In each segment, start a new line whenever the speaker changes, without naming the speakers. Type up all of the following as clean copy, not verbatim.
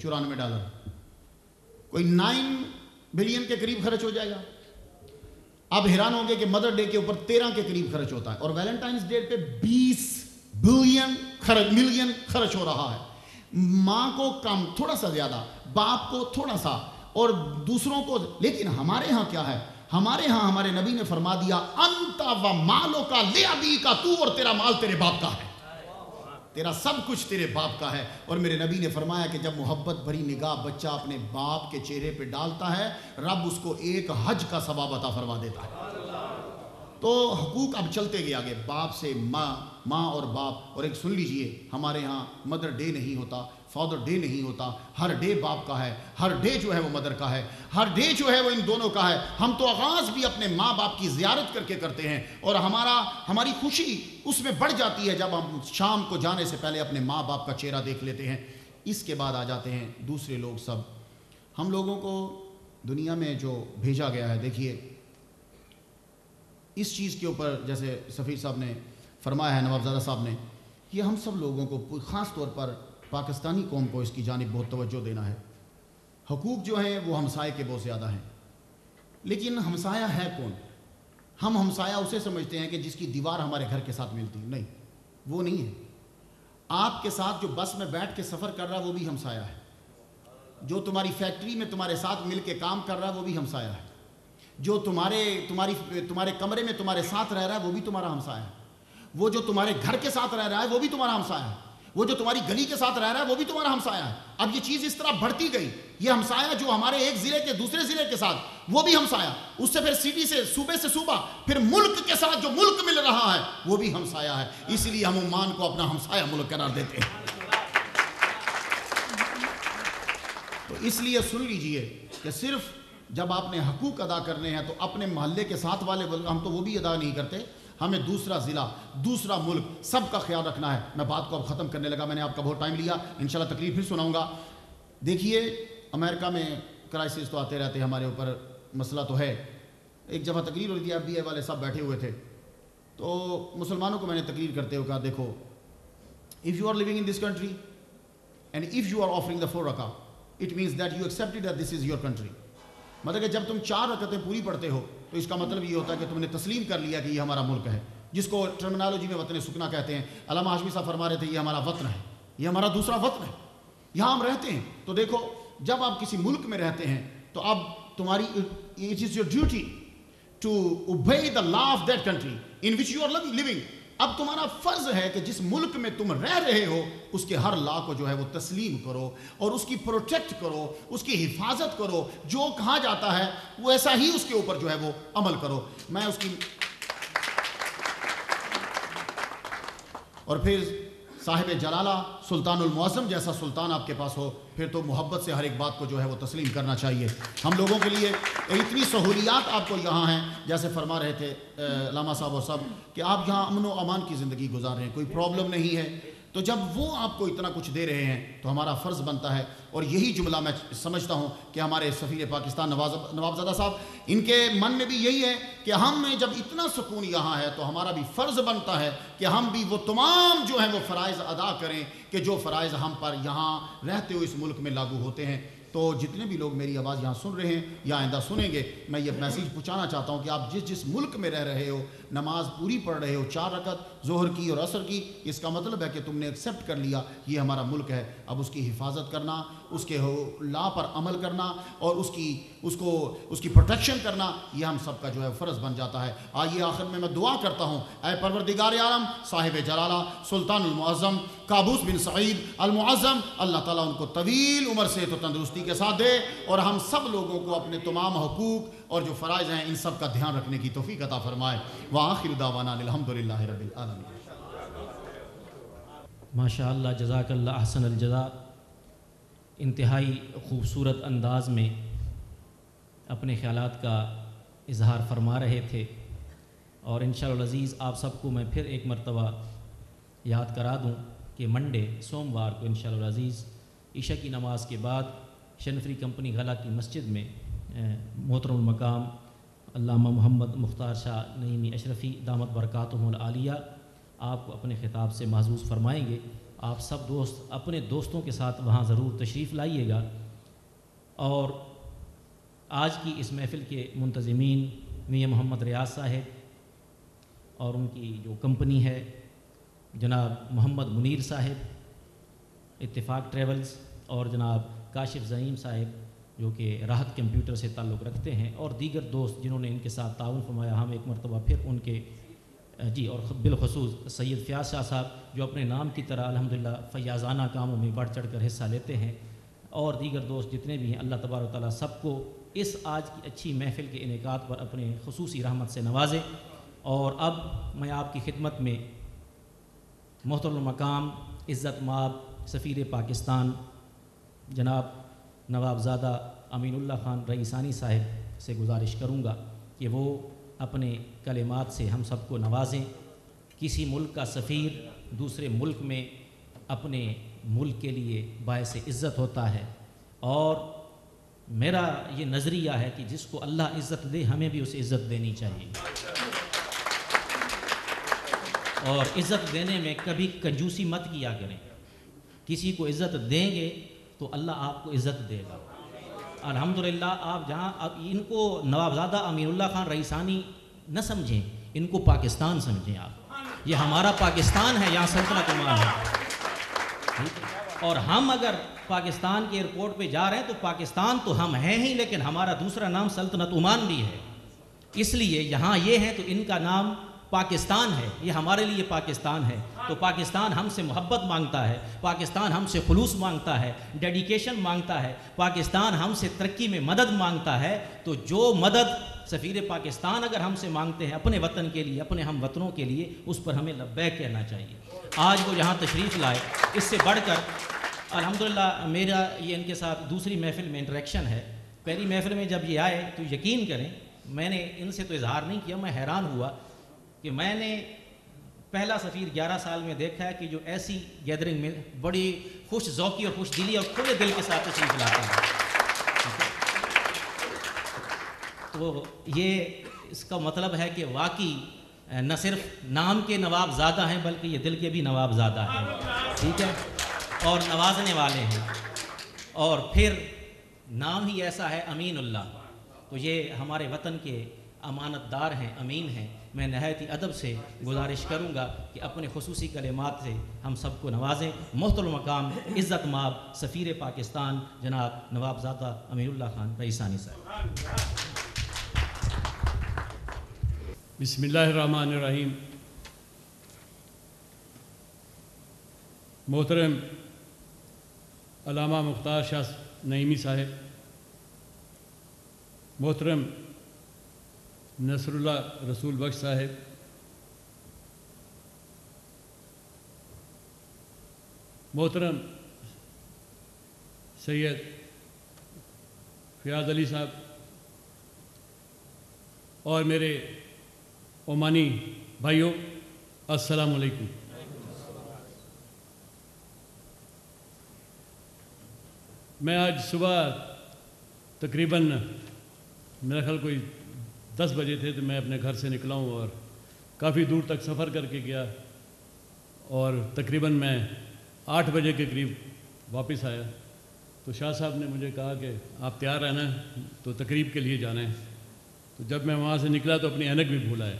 $94, کوئی 9 بلین کے قریب خرچ ہو جائے گا. آپ حیران ہوں گے کہ مدر ڈے کے اوپر 13 کے قریب خرچ ہوتا ہے, اور ویلنٹائنس ڈے پہ 20 ملین خرچ ہو رہا ہے. ماں کو کم, تھوڑا سا زیادہ, باپ کو تھوڑا سا, اور دوسروں کو. لیکن ہمارے ہاں کیا ہے؟ ہمارے ہاں ہمارے نبی نے فرما دیا انت و مالو کا لے ابی کا, تو اور تیرا مال تیرے باپ کا ہے, تیرا سب کچھ تیرے باپ کا ہے. اور میرے نبی نے فرمایا کہ جب محبت بھری نگاہ بچہ اپنے باپ کے چہرے پہ ڈالتا ہے, رب اس کو ایک حج کا ثواب عطا فرما دیتا ہے. تو حقوق اب چلتے گئے آگے, باپ سے ماں, ماں اور باپ. اور ایک سن لیجئے, ہمارے ہاں مدر ڈے نہیں ہوتا, فادر ڈے نہیں ہوتا, ہر ڈے باپ کا ہے, ہر ڈے جو ہے وہ مدر کا ہے, ہر ڈے جو ہے وہ ان دونوں کا ہے. ہم تو آغاز بھی اپنے ماں باپ کی زیارت کر کے کرتے ہیں, اور ہماری خوشی اس میں بڑھ جاتی ہے جب ہم شام کو جانے سے پہلے اپنے ماں باپ کا چہرہ دیکھ لیتے ہیں. اس کے بعد آ جاتے ہیں دوسرے لوگ. سب ہم لوگوں کو دنیا میں جو بھیجا گیا ہے, دیکھیے اس چیز کے اوپر جیسے سفیر صاحب نے فرمایا ہے, نواب زادہ صاحب نے, یہ ہم سب لوگوں کو خاص طور پر پاکستانی قوم کو اس کی جانب بہت توجہ دینا ہے. حقوق جو ہیں وہ ہمسائے کے بہت زیادہ ہیں, لیکن ہمسایہ ہے کون؟ ہم ہمسایہ اسے سمجھتے ہیں کہ جس کی دیوار ہمارے گھر کے ساتھ ملتی. نہیں, وہ نہیں ہے. آپ کے ساتھ جو بس میں بیٹھ کے سفر کر رہا ہے وہ بھی ہمسایہ ہے, جو تمہاری فیکٹری میں تمہارے ساتھ مل کے کام کر رہا ہے وہ بھی ہمسایہ ہے, جو تمہارے کمرے میں تمہارے ساتھ رہ رہا ہے وہ بھی تمہارا ہمسایہ ہے, وہ جو تمہارے گھر کے ساتھ رہ رہا ہے وہ بھی تمہارا ہمسایہ ہے, وہ جو تمہاری گلی کے ساتھ رہ رہا ہے وہ بھی تمہارا ہمسایہ ہے. اب یہ چیز اس طرح بڑھتی گئی, یہ ہمسایہ جو ہمارے ایک ضلع کے دوسرے ضلع کے ساتھ, وہ بھی ہمسایہ, اس سے پھر سٹی سے, صوبے سے صوبہ, پھر ملک کے ساتھ جو ملک مل رہا ہے وہ بھی ہمسایہ ہے. اس لیے ہم عمان کو اپنا ہمسایہ ملک قرار دیتے ہیں. تو اس لیے سن لیجئے کہ صرف جب آپ نے حقوق ادا کرنے ہیں تو اپنے محلے کے ساتھ والے, ہم تو وہ بھی ادا نہیں کرتے, ہمیں دوسرا ضلع, دوسرا ملک, سب کا خیال رکھنا ہے. میں بات کو اب ختم کرنے لگا, میں نے آپ کا بہت ٹائم لیا, انشاءاللہ تقریر پھر سناؤں گا. دیکھیے امریکہ میں کرائسس تو آتے رہتے ہیں ہمارے اوپر, مسئلہ تو ہے. ایک جگہ تقریر ہو رہی تھی, FBI والے سب بیٹھے ہوئے تھے, تو مسلمانوں کو میں نے تقریر کرتے ہوئے کہا دیکھو, if you are living in this country and if you are offering the 4 rakah, it means that you accepted that this is your country. مطلب کہ جب تم 4 رکعتیں پوری پڑھتے ہو تو اس کا مطلب یہ ہوتا ہے کہ تم نے تسلیم کر لیا کہ یہ ہمارا ملک ہے, جس کو ٹرمنالوجی میں وطن سکنا کہتے ہیں. علامہ ہاشمی صاحب فرما رہے تھے یہ ہمارا وطن ہے, یہ ہمارا دوسرا وطن ہے, یہاں ہم رہتے ہیں. تو دیکھو جب آپ کسی ملک میں رہتے ہیں تو اب تمہاری it is your duty to obey the law of that country in which you are living. اب تمہارا فرض ہے کہ جس ملک میں تم رہ رہے ہو اس کے ہر لا کو جو ہے وہ تسلیم کرو, اور اس کی پروٹیکٹ کرو, اس کی حفاظت کرو, جو کہا جاتا ہے وہ ایسا ہی اس کے اوپر جو ہے وہ عمل کرو. میں اس کی اور پھر صاحب جلالہ سلطان المعظم جیسا سلطان آپ کے پاس ہو, پھر تو محبت سے ہر ایک بات کو جو ہے وہ تسلیم کرنا چاہیے. ہم لوگوں کے لیے اتنی سہولیات آپ کو یہاں ہیں, جیسے فرما رہے تھے علامہ صاحب اور سب کہ آپ یہاں امن و امان کی زندگی گزار رہے ہیں, کوئی پرابلم نہیں ہے. تو جب وہ آپ کو اتنا کچھ دے رہے ہیں تو ہمارا فرض بنتا ہے, اور یہی جملہ میں سمجھتا ہوں کہ ہمارے سفیر پاکستان نواب زادہ صاحب, ان کے من میں بھی یہی ہے کہ ہم میں جب اتنا سکون یہاں ہے تو ہمارا بھی فرض بنتا ہے کہ ہم بھی وہ تمام جو ہیں وہ فرائض ادا کریں کہ جو فرائض ہم پر یہاں رہتے ہوئے اس ملک میں لاگو ہوتے ہیں. تو جتنے بھی لوگ میری آواز یہاں سن رہے ہیں یا آئندہ سنیں گے, میں یہ میسیج پہنچانا چاہتا ہوں کہ آپ جس ملک میں رہ رہے ہو, نماز پوری پڑھ رہے ہو, 4 رکعت ظہر کی اور عصر کی, اس کا مطلب ہے کہ تم نے ایکسیپٹ کر لیا یہ ہمارا ملک ہے. اب اس کی حفاظت کرنا, اس کے لا پر عمل کرنا, اور اس کی پروٹیکشن کرنا, یہ ہم سب کا جو ہے فرض بن جاتا ہے. آئیے آخر میں دعا کرتا ہوں, اے پروردگار عالم صاحب جلالہ سلطان المعظم قابوس بن سعید المعظم, اللہ تعالیٰ ان کو طویل عمر سے تو تندرستی کے ساتھ دے, اور ہم سب لوگوں کو اپنے تمام حقوق اور جو فرائض ہیں ان سب کا دھیان رکھنے کی توفیق عطا فرمائے. وآخر دعوانا الحمدللہ رب العالمین.
ماشاءاللہ, جزاک اللہ احسن الجزاء. انتہائی خوبصورت انداز میں اپنے خیالات کا اظہار فرما رہے تھے, اور انشاءاللہ العزیز آپ سب کو میں پھر ایک مرتبہ یاد کرا دوں کہ منڈے سوموار کو انشاءاللہ العزیز عشاء کی نماز کے بعد شنفری کمپنی غلا کی مسجد میں محترم المقام علامہ محمد مختار شاہ نعیمی اشرفی دامت برکاتہم العالیہ آپ کو اپنے خطاب سے محظوظ فرمائیں گے. آپ سب دوست اپنے دوستوں کے ساتھ وہاں ضرور تشریف لائیے گا. اور آج کی اس محفل کے منتظمین میاں محمد ریاض صاحب اور ان کی جو کمپنی ہے جناب محمد منیر صاحب اتفاق ٹریولز، اور جناب کاشف زعیم صاحب جو کہ راحت کمپیوٹر سے تعلق رکھتے ہیں، اور دیگر دوست جنہوں نے ان کے ساتھ تعاون فرمایا، ہم ایک مرتبہ پھر ان کے اور بالخصوص سید فیاض شاہ صاحب جو اپنے نام کی طرح الحمدللہ فیاضانہ کاموں میں بڑھ چڑھ کر حصہ لیتے ہیں، اور دیگر دوست جتنے بھی ہیں، اللہ تبارک و تعالیٰ سب کو اس آج کی اچھی محفل کے انعقاد پر اپنے خصوصی رحمت سے نوازے. اور اب میں آپ کی خدمت میں محترم مقام عزت مآب سفیر پاکستان جناب نوابزادہ امین اللہ خان رئیسانی صاحب سے گزارش کروں گا کہ وہ اپنے کلمات سے ہم سب کو نوازیں. کسی ملک کا سفیر دوسرے ملک میں اپنے ملک کے لیے باعث عزت ہوتا ہے، اور میرا یہ نظریہ ہے کہ جس کو اللہ عزت دے ہمیں بھی اسے عزت دینی چاہیے، اور عزت دینے میں کبھی کنجوسی مت کیا کریں. کسی کو عزت دیں گے تو اللہ آپ کو عزت دے گا. الحمدللہ آپ جہاں اب ان کو نوابزادہ امین اللہ خان رئیسانی نہ سمجھیں، ان کو پاکستان سمجھیں. آپ یہ ہمارا پاکستان ہے، یہاں سلطنت عمان ہے، اور ہم اگر پاکستان کے ایئرپورٹ پہ جا رہے ہیں تو پاکستان تو ہم ہیں ہی، لیکن ہمارا دوسرا نام سلطنت عمان بھی ہے. اس لیے یہاں یہ ہیں تو ان کا نام پاکستان ہے، یہ ہمارے لیے پاکستان ہے. تو پاکستان ہم سے محبت مانگتا ہے، پاکستان ہم سے خلوص مانگتا ہے، ڈیڈیکیشن مانگتا ہے، پاکستان ہم سے ترقی میں مدد مانگتا ہے. تو جو مدد سفیر پاکستان اگر ہم سے مانگتے ہیں اپنے وطن کے لیے، اپنے ہم وطنوں کے لیے، اس پر ہمیں لبیک کہنا چاہیے. آج وہ یہاں تشریف لائے، اس سے بڑھ کر الحمدللہ میرا یہ ان کے ساتھ دوسری محفل میں انٹریکشن ہے. پہلی محفل میں جب یہ آئے تو یقین کریں میں نے ان سے تو اظہار نہیں کیا، میں حیران ہوا کہ میں نے پہلا سفیر 11 سال میں دیکھا ہے کہ جو ایسی گیدرنگ میں بڑی خوش ذوقی اور خوش دلی اور کھلے دل کے ساتھ تشریف لاتا ہے. تو یہ اس کا مطلب ہے کہ واقعی نہ صرف نام کے نواب زادہ ہیں بلکہ یہ دل کے بھی نواب زادہ ہیں. ٹھیک ہے، اور نوازنے والے ہیں، اور پھر نام ہی ایسا ہے امین اللہ. تو یہ ہمارے وطن کے امانت دار ہیں، امین ہیں. میں نہایت ہی ادب سے گزارش کروں گا کہ اپنے خصوصی کلمات سے ہم سب کو نوازیں. محترم مقام عزت مآب سفیر پاکستان جناب نوابزادہ امین اللہ خان رئیسانی صاحب.
بسم اللہ الرحمن الرحیم. محترم علامہ مختار شاہ نعیمی صاحب، محترم نصر اللہ رسول بخش صاحب، محترم سید فیاض علی صاحب، اور میرے عمانی بھائیوں، السلام علیکم. میں آج صبح تقریباً میرا خیال کوئی 10 بجے تھے تو میں اپنے گھر سے نکلا ہوں اور کافی دور تک سفر کر کے گیا، اور تقریباً میں 8 بجے کے قریب واپس آیا. تو شاہ صاحب نے مجھے کہا کہ آپ تیار رہنا ہے تو تقریب کے لیے جانا ہے. تو جب میں وہاں سے نکلا تو اپنی اینک بھی بھول آیا.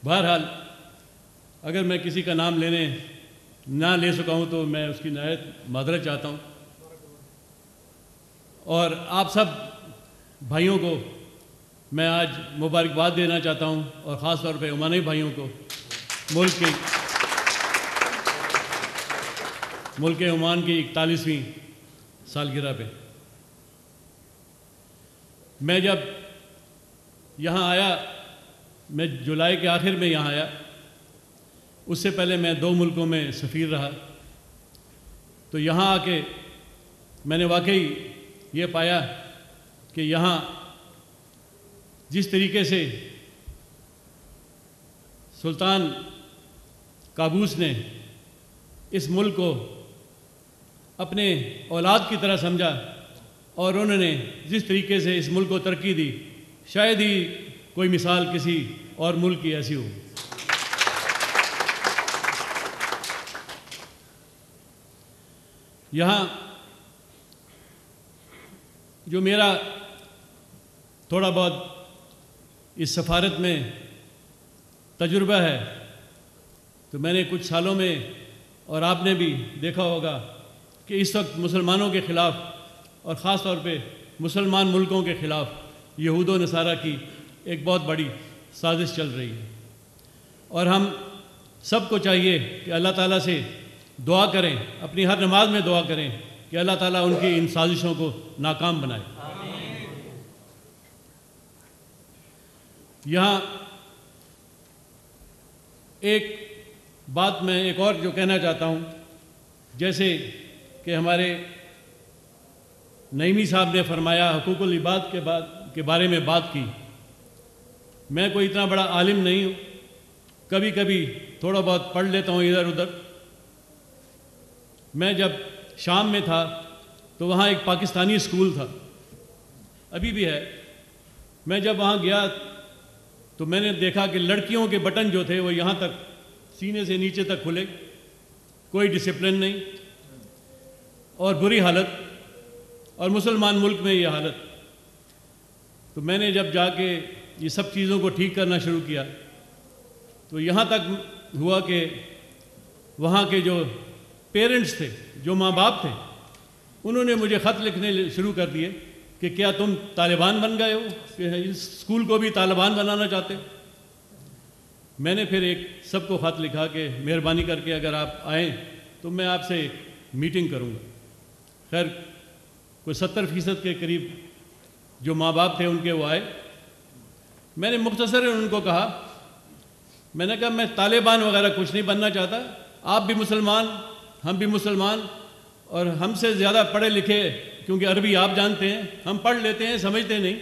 بہرحال اگر میں کسی کا نام لینے نہ لے سکا ہوں تو میں اس کی نہایت معذرت چاہتا ہوں، اور آپ سب بھائیوں کو میں آج مبارکباد دینا چاہتا ہوں، اور خاص طور پہ عمانی بھائیوں کو ملک عمان کی 41ویں سالگرہ پہ. میں جب یہاں آیا، میں جولائی کے آخر میں یہاں آیا، اس سے پہلے میں 2 ملکوں میں سفیر رہا. تو یہاں آ کے میں نے واقعی یہ پایا کہ یہاں جس طریقے سے سلطان قابوس نے اس ملک کو اپنے اولاد کی طرح سمجھا، اور انہوں نے جس طریقے سے اس ملک کو ترقی دی، شاید ہی کوئی مثال کسی اور ملک کی ایسی ہو. یہاں جو میرا تھوڑا بہت اس سفارت میں تجربہ ہے، تو میں نے کچھ سالوں میں، اور آپ نے بھی دیکھا ہوگا کہ اس وقت مسلمانوں کے خلاف اور خاص طور پہ مسلمان ملکوں کے خلاف یہود و نصارہ کی ایک بہت بڑی سازش چل رہی ہے، اور ہم سب کو چاہیے کہ اللہ تعالیٰ سے دعا کریں، اپنی ہر نماز میں دعا کریں کہ اللہ تعالیٰ ان کی ان سازشوں کو ناکام بنائے۔ یہاں ایک بات میں ایک اور جو کہنا چاہتا ہوں، جیسے کہ ہمارے نعیمی صاحب نے فرمایا حقوق العباد کے بارے میں بات کی، میں کوئی اتنا بڑا عالم نہیں ہوں، کبھی کبھی تھوڑا بہت پڑھ لیتا ہوں ادھر ادھر۔ میں جب شام میں تھا تو وہاں ایک پاکستانی اسکول تھا، ابھی بھی ہے۔ میں جب وہاں گیا تو میں نے دیکھا کہ لڑکیوں کے بٹن جو تھے وہ یہاں تک سینے سے نیچے تک کھلے، کوئی ڈسپلن نہیں، اور بری حالت، اور مسلمان ملک میں یہ حالت۔ تو میں نے جب جا کے یہ سب چیزوں کو ٹھیک کرنا شروع کیا تو یہاں تک ہوا کہ وہاں کے جو پیرنٹس تھے، جو ماں باپ تھے، انہوں نے مجھے خط لکھنے شروع کر دیے کہ کیا تم طالبان بن گئے ہو کہ اس اسکول کو بھی طالبان بنانا چاہتے؟ میں نے پھر ایک سب کو خط لکھا کہ مہربانی کر کے اگر آپ آئیں تو میں آپ سے میٹنگ کروں گا۔ خیر کوئی 70% کے قریب جو ماں باپ تھے ان کے وہ آئے۔ میں نے مختصراً ان کو کہا، میں نے کہا میں طالبان وغیرہ کچھ نہیں بننا چاہتا، آپ بھی مسلمان، ہم بھی مسلمان، اور ہم سے زیادہ پڑھے لکھے، کیونکہ عربی آپ جانتے ہیں، ہم پڑھ لیتے ہیں، سمجھتے نہیں،